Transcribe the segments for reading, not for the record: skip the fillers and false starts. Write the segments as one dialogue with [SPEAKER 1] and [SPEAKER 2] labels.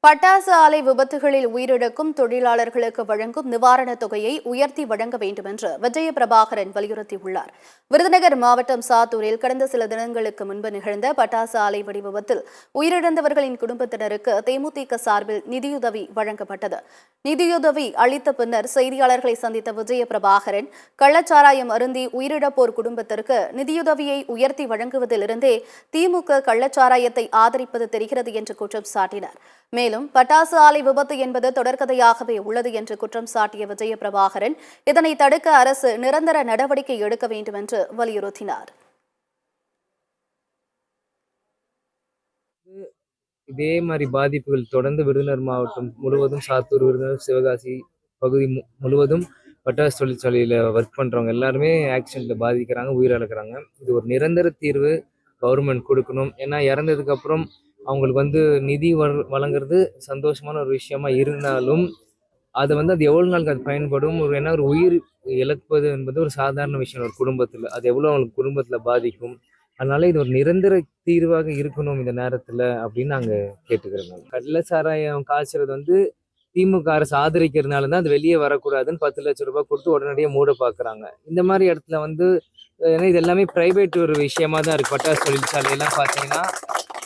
[SPEAKER 1] பட்டாசு ஆலை விபத்துகளில் உயிரிழக்கும் தொழிலாளர்களுக்கு வழங்கும் நிவாரணத் தொகையை உயர்த்தி வழங்க வேண்டும் என்று விஜய பிரபாகரன் வலியுறுத்தியுள்ளார். விருதுநகர் மாவட்டம் சாத்தூரில் கடந்த சில தினங்களுக்கு முன்பு நிகழ்ந்த பட்டாசு ஆலை வெடி விபத்தில் உயிரிழந்தவர்களின் குடும்பத்தினருக்கு தேமுதிக சார்பில் நிதியுதவி வழங்கப்பட்டது. நிதியுதவி அளித்த பின்னர் செய்தியாளர்களை சந்தித்த விஜய பிரபாகரன், கள்ளச்சாராயம் அருந்தி உயிரிழப்போர் குடும்பத்திற்கு நிதியுதவியை உயர்த்தி வழங்குவதிலிருந்தே திமுக கள்ளச்சாராயத்தை ஆதரிப்பது தெரிகிறது என்று குற்றம் சாட்டினார். மேலும் பட்டாசு ஆலை விபத்து என்பது தொடர்கதையாகவே உள்ளது என்று குற்றம் சாட்டிய விஜய பிரபாகரன், இதனை தடுக்க அரசு நிரந்தர நடவடிக்கை எடுக்க வேண்டும் என்று வலியுறுத்தினார்.
[SPEAKER 2] இதே மாதிரி பாதிப்புகள் தொடர்ந்து விருதுநகர் மாவட்டம் முழுவதும், சாத்தூர், விருதுநகர், சிவகாசி பகுதி முழுவதும் பட்டாசு தொழிற்சாலையில் ஒர்க் பண்ணுறவங்க எல்லாருமே ஆக்சிடென்ட்ல பாதிக்கிறாங்க, உயிரிழக்கிறாங்க. இது ஒரு நிரந்தர தீர்வு கவர்மெண்ட் கொடுக்கணும். ஏன்னா இறந்ததுக்கு அப்புறம் அவங்களுக்கு நிதி வழங்குறது சந்தோஷமான ஒரு விஷயமா இருந்தாலும் அது அது எவ்வளோ நாளுக்கு அது பயன்படும். ஒரு உயிர் இழப்பது என்பது ஒரு சாதாரண விஷயம் ஒரு குடும்பத்தில். அது எவ்வளோ அவங்களுக்கு குடும்பத்தில் பாதிக்கும். அதனால இது ஒரு நிரந்தர தீர்வாக இருக்கணும் இந்த நேரத்தில் அப்படின்னு நாங்கள் கேட்டுக்கிறோம். கள்ள சாராயம் காய்ச்சறது திமுக அரசு ஆதரிக்கிறதுனால தான் அது வெளியே வரக்கூடாதுன்னு 10 லட்சம் ரூபாய் கொடுத்து உடனடியாக மூட பார்க்குறாங்க. இந்த மாதிரி இடத்துல ஏன்னா இது எல்லாமே பிரைவேட் ஒரு விஷயமா தான் இருக்குது. பட்டாசு தொழிற்சாலையெல்லாம் பார்த்தீங்கன்னா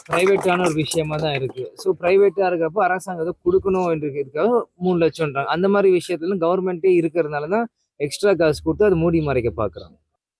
[SPEAKER 2] பிரைவேட்டான ஒரு விஷயமா தான் இருக்குது. ஸோ பிரைவேட்டாக இருக்கிறப்போ அரசாங்கம் கொடுக்கணும் என்றதுக்காக 3 லட்சம்ன்றாங்க. அந்த மாதிரி விஷயத்துல கவர்மெண்ட்டே இருக்கிறதுனால தான் எக்ஸ்ட்ரா காசு கொடுத்து அதை மூடி மறைக்க பார்க்குறாங்க.